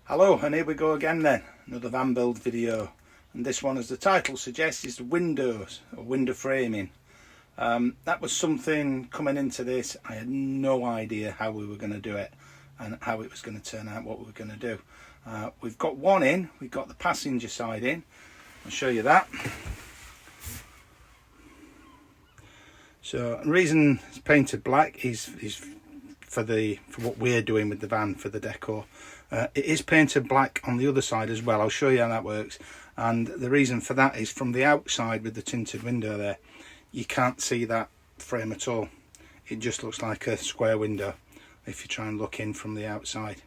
Hello, and here we go again then, another van build video, and this one, as the title suggests, is windows or window framing. That was something coming into this. I had no idea how we were going to do it and how it was going to turn out, what we were going to do. We've got one in, we've got the passenger side in. I'll show you that. So the reason it's painted black is for what we're doing with the van, for the decor. It is painted black on the other side as well. I'll show you how that works. And the reason for that is from the outside with the tinted window there, you can't see that frame at all. It just looks like a square window if you try and look in from the outside.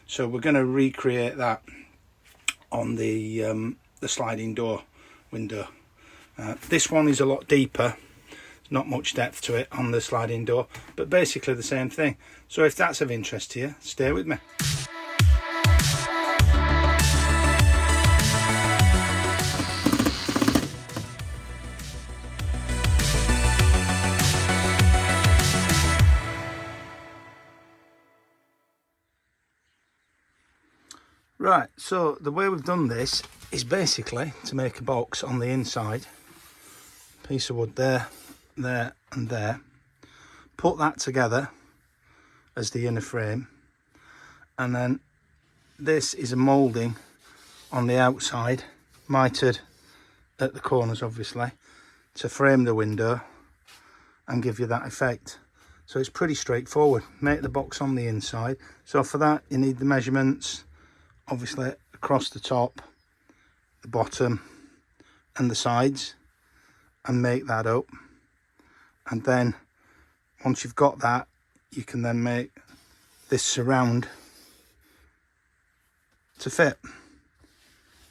So we're going to recreate that on the sliding door window. This one is a lot deeper. Not much depth to it on the sliding door, but basically the same thing. So if that's of interest to you, stay with me. Right, so the way we've done this is basically to make a box on the inside. Piece of wood there, there and there. Put that together as the inner frame, and then this is a moulding on the outside, mitered at the corners obviously, to frame the window and give you that effect. So it's pretty straightforward. Make the box on the inside. So for that you need the measurements, obviously across the top, the bottom and the sides, and make that up. And then once you've got that, you can then make this surround to fit.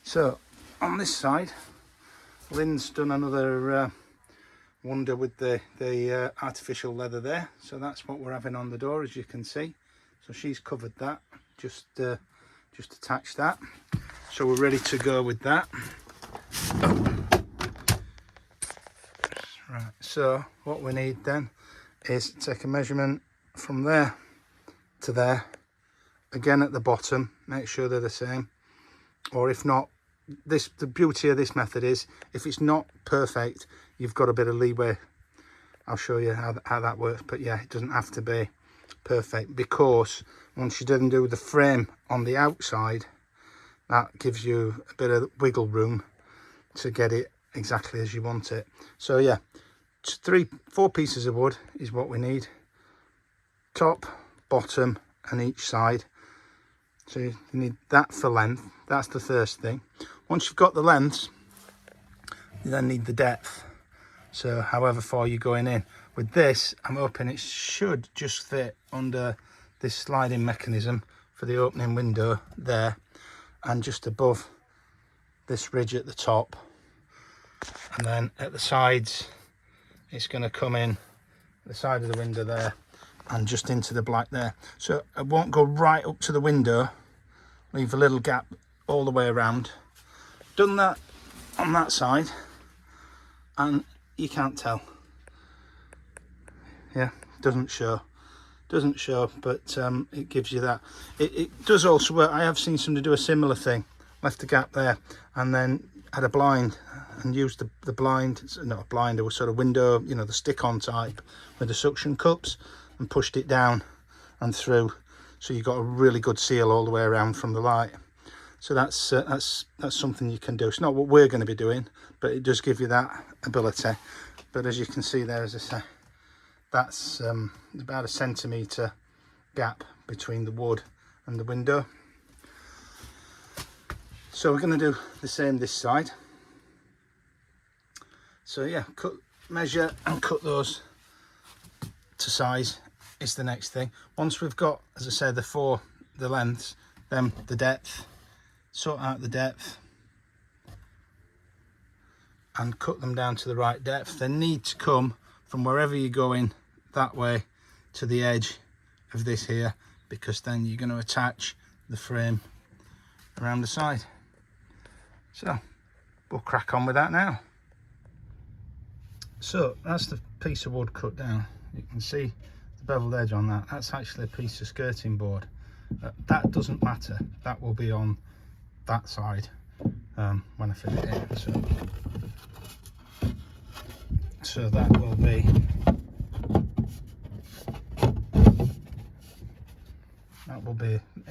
So on this side, Lynn's done another wonder with the artificial leather there. So that's what we're having on the door, as you can see. So she's covered that, just attach that. So we're ready to go with that. Right, so what we need then is take a measurement from there to there, again at the bottom, make sure they're the same. Or if not, the beauty of this method is if it's not perfect, you've got a bit of leeway. I'll show you how that works, but yeah, it doesn't have to be perfect, because once you then do the frame on the outside, that gives you a bit of wiggle room to get it exactly as you want it. So yeah, 4 pieces of wood is what we need, top, bottom and each side. So you need that for length. That's the first thing. Once you've got the lengths, you then need the depth, so however far you're going in. With this, I'm hoping it should just fit under this sliding mechanism for the opening window there, and just above this ridge at the top, and then at the sides it's going to come in the side of the window there and just into the black there. So I won't go right up to the window, leave a little gap all the way around. Done that on that side, and you can't tell. Yeah, doesn't show, but it gives you that. It does also work. I have seen somebody do a similar thing, left a gap there and then had a blind and used the blind, not a blind, it was sort of window, you know, the stick-on type with the suction cups, and pushed it down and through, so you got a really good seal all the way around from the light. So that's something you can do. It's not what we're going to be doing, but it does give you that ability. But as you can see there, as I say, that's about a centimetre gap between the wood and the window. So we're going to do the same this side. So yeah, measure and cut those to size is the next thing. Once we've got, as I said, the lengths, then the depth, sort out the depth and cut them down to the right depth. They need to come from wherever you're going that way to the edge of this here, because then you're going to attach the frame around the side. So we'll crack on with that now. So that's the piece of wood cut down. You can see the beveled edge on that. That's actually a piece of skirting board. That doesn't matter, that will be on that side when I fit it in. So that will be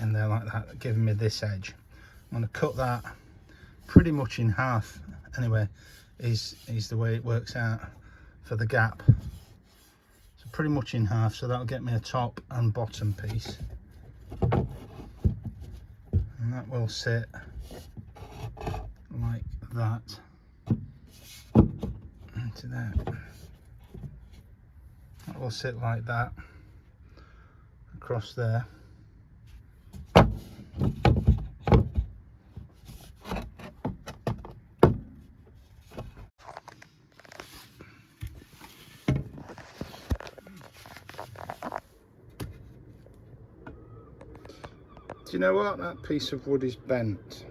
in there like that, giving me this edge. I'm going to cut that pretty much in half anyway, is the way it works out for the gap. So pretty much in half, so that'll get me a top and bottom piece, and that will sit like that into there. That will sit like that across there. Do you know what? That piece of wood is bent.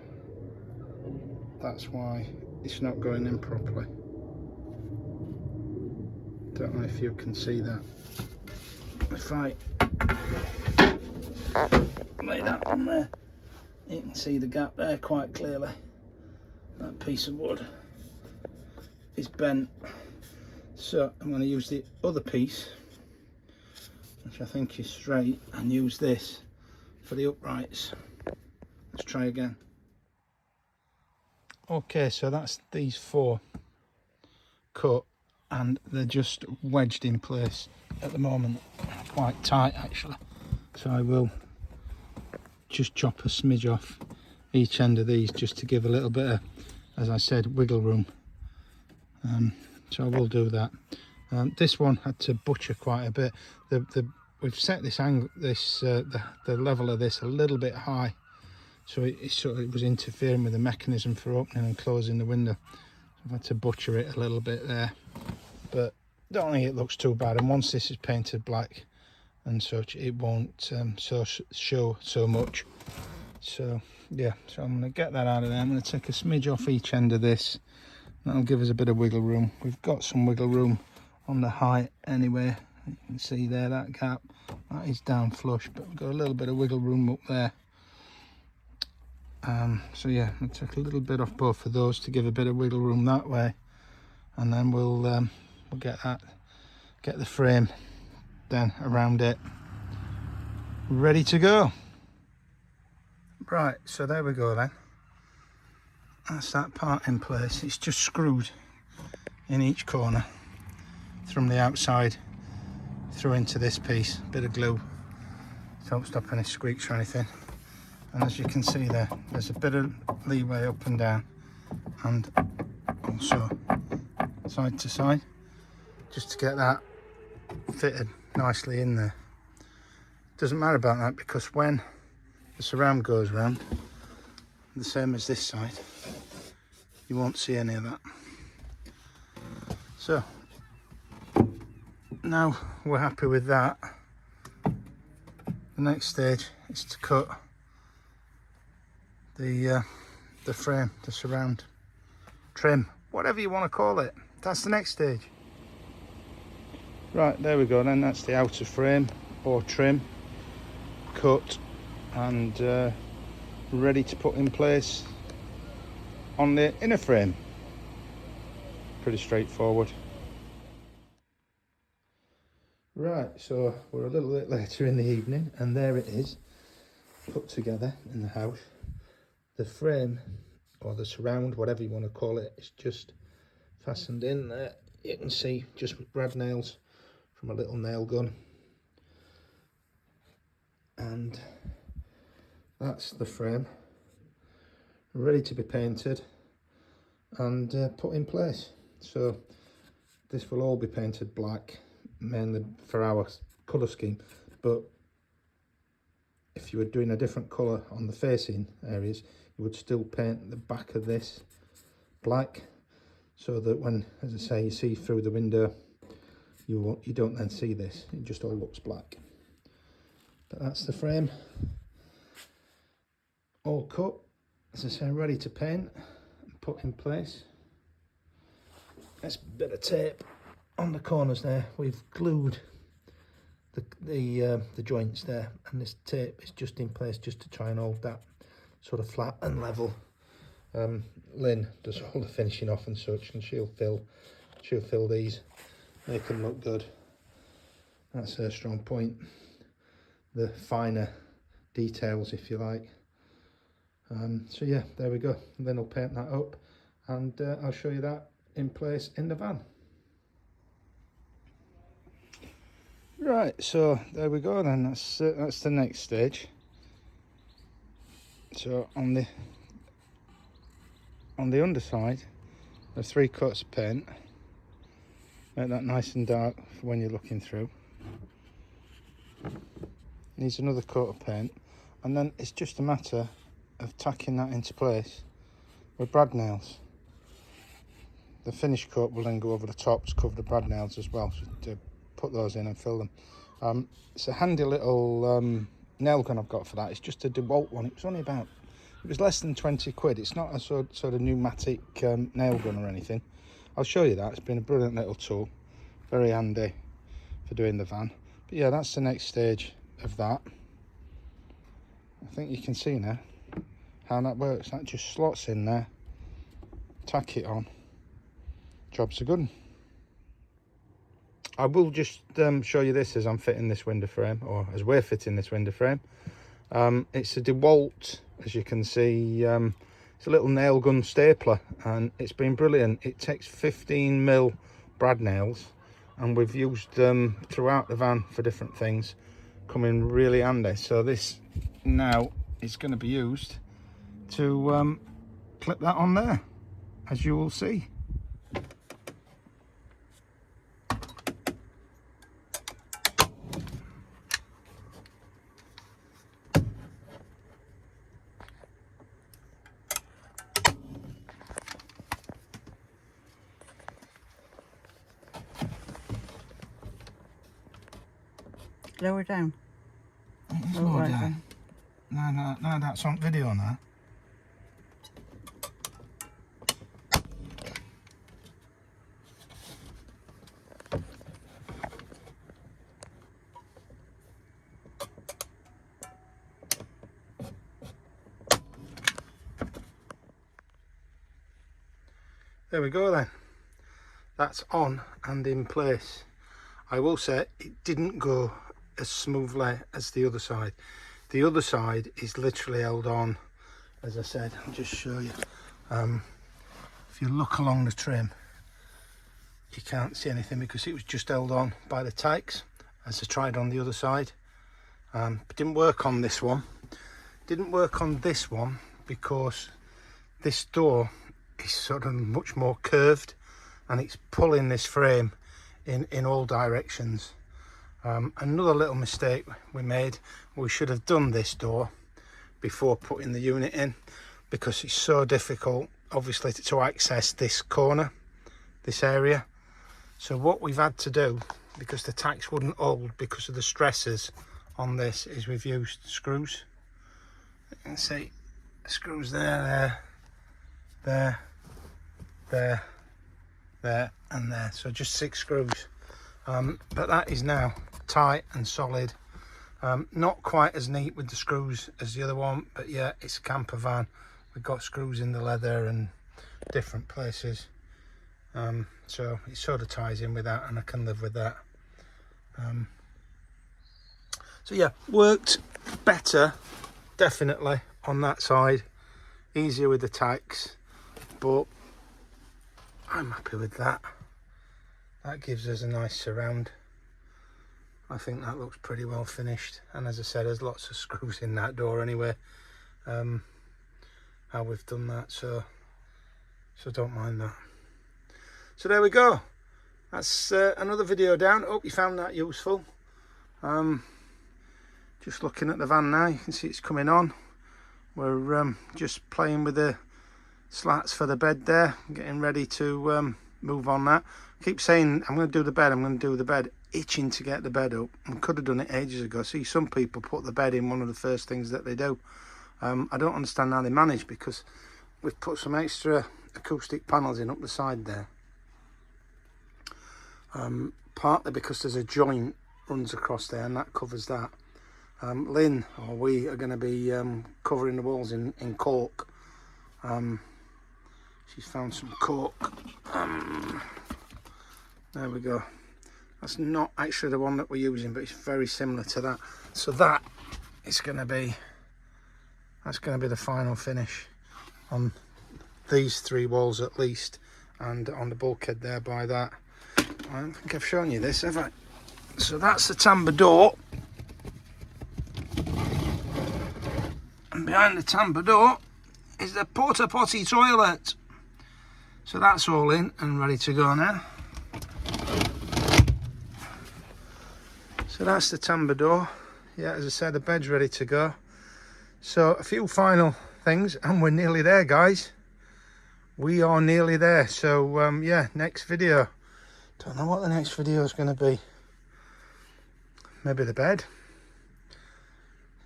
That's why it's not going in properly. Don't know if you can see that. If I lay that on there, you can see the gap there quite clearly. That piece of wood is bent. So I'm going to use the other piece, which I think is straight, and use this for the uprights. Let's try again. Okay, so that's these 4 cut, and they're just wedged in place at the moment, quite tight actually. So I will just chop a smidge off each end of these just to give a little bit of, as I said, wiggle room. So I will do that. This one had to butcher quite a bit. We've set this angle, the level of this a little bit high, so it was interfering with the mechanism for opening and closing the window. So I've had to butcher it a little bit there, but I don't think it looks too bad. And once this is painted black and such, it won't show so much. So yeah, so I'm going to get that out of there. I'm going to take a smidge off each end of this. That'll give us a bit of wiggle room. We've got some wiggle room on the height anyway. You can see there, that gap, that is down flush, but we've got a little bit of wiggle room up there. So yeah, I'll take a little bit off both of those to give a bit of wiggle room that way, and then we'll get the frame then around it, ready to go. Right, so there we go then. That's that part in place. It's just screwed in each corner from the outside through into this piece. Bit of glue, don't stop any squeaks or anything. And as you can see there, there's a bit of leeway up and down, and also side to side, just to get that fitted nicely in there. Doesn't matter about that, because when the surround goes around, the same as this side, you won't see any of that. So now we're happy with that. The next stage is to cut the frame, the surround, trim, whatever you want to call it. That's the next stage. Right, there we go then. That's the outer frame or trim cut and ready to put in place on the inner frame. Pretty straightforward. Right, so we're a little bit later in the evening, and there it is, put together in the house. The frame, or the surround, whatever you want to call it, is just fastened in there. You can see, just with brad nails from a little nail gun. And that's the frame, ready to be painted and put in place. So this will all be painted black, mainly for our colour scheme, but if you were doing a different colour on the facing areas, you would still paint the back of this black, so that when, as I say, you see through the window, you don't then see this, it just all looks black. But that's the frame, all cut, as I say, ready to paint and put in place. There's a bit of tape on the corners there. We've glued the joints there, and this tape is just in place just to try and hold that sort of flat and level. Lynn does all the finishing off and such, and she'll fill these, make them look good. That's her strong point, the finer details, if you like. So yeah, there we go. And then I'll paint that up, and I'll show you that in place in the van. Right, so there we go then. That's the next stage. So on the underside, there's 3 coats of paint. Make that nice and dark for when you're looking through. Needs another coat of paint, and then it's just a matter of tacking that into place with brad nails. The finished coat will then go over the top to cover the brad nails as well, so to put those in and fill them. It's a handy little nail gun I've got for that. It's just a DeWalt one. It was less than 20 quid. It's not a sort of pneumatic nail gun or anything. I'll show you that. It's been a brilliant little tool, very handy for doing the van. But yeah, that's the next stage of that. I think you can see now how that works. That just slots in there, tack it on, job's a good one. I will just show you this as I'm fitting this window frame, or as we're fitting this window frame. It's a DeWalt, as you can see. It's a little nail gun stapler, and it's been brilliant. It takes 15mm brad nails, and we've used them throughout the van for different things. Come in really handy. So this now is going to be used to clip that on there, as you will see. Lower down. Lower down. No, that's on video now. There we go then. That's on and in place. I will say it didn't go as smoothly as the other side. The other side is literally held on, as I said. I'll just show you. If you look along the trim, you can't see anything because it was just held on by the tacks, as I tried on the other side. But didn't work on this one. Didn't work on this one because this door is sort of much more curved, and it's pulling this frame in all directions. Another little mistake we made, we should have done this door before putting the unit in, because it's so difficult obviously to access this corner, this area. So what we've had to do, because the tacks wouldn't hold because of the stresses on this, is we've used screws. You can see screws there, and there. So just 6 screws. But that is now tight and solid. Not quite as neat with the screws as the other one, but yeah, it's a camper van. We've got screws in the leather and different places. So it sort of ties in with that, and I can live with that. So yeah, worked better, definitely, on that side. Easier with the tacks, but I'm happy with that. That gives us a nice surround. I think that looks pretty well finished, and as I said, there's lots of screws in that door anyway. How we've done that, so don't mind that. So there we go. That's another video down. Hope you found that useful. Just looking at the van now, you can see it's coming on. We're just playing with the slats for the bed there, getting ready to move on that. I keep saying I'm going to do the bed, itching to get the bed up, and could have done it ages ago. See, some people put the bed in one of the first things that they do. I don't understand how they manage, because we've put some extra acoustic panels in up the side there, partly because there's a joint runs across there, and that covers that. Lynn, or we, are going to be covering the walls in cork. She's found some cork. There we go. That's not actually the one that we're using, but it's very similar to that. So that is going to be, that's going to be the final finish on these 3 walls at least, and on the bulkhead there by that. I don't think I've shown you this, have I? So that's the tambour door. And behind the tambour door is the porta potty toilet. So that's all in and ready to go now. So that's the tambour door. Yeah, as I said, the bed's ready to go. So a few final things and we're nearly there, guys. We are nearly there. So yeah, next video. Don't know what the next video is going to be. Maybe the bed.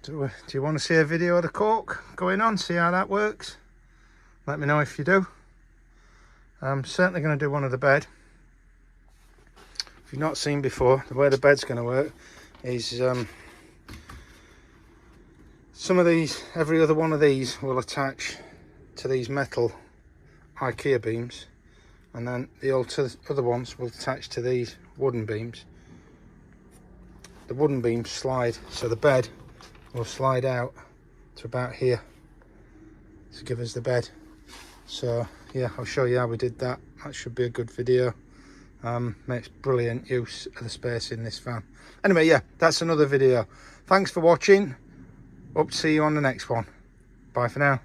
Do you want to see a video of the cork going on? See how that works? Let me know if you do. I'm certainly going to do one of the bed. If you've not seen before, the way the bed's going to work is some of these, every other one of these will attach to these metal IKEA beams, and then the other ones will attach to these wooden beams. The wooden beams slide, so the bed will slide out to about here to give us the bed. So yeah, I'll show you how we did that. That should be a good video. Makes brilliant use of the space in this van. Anyway, yeah, that's another video. Thanks for watching. Hope to see you on the next one. Bye for now.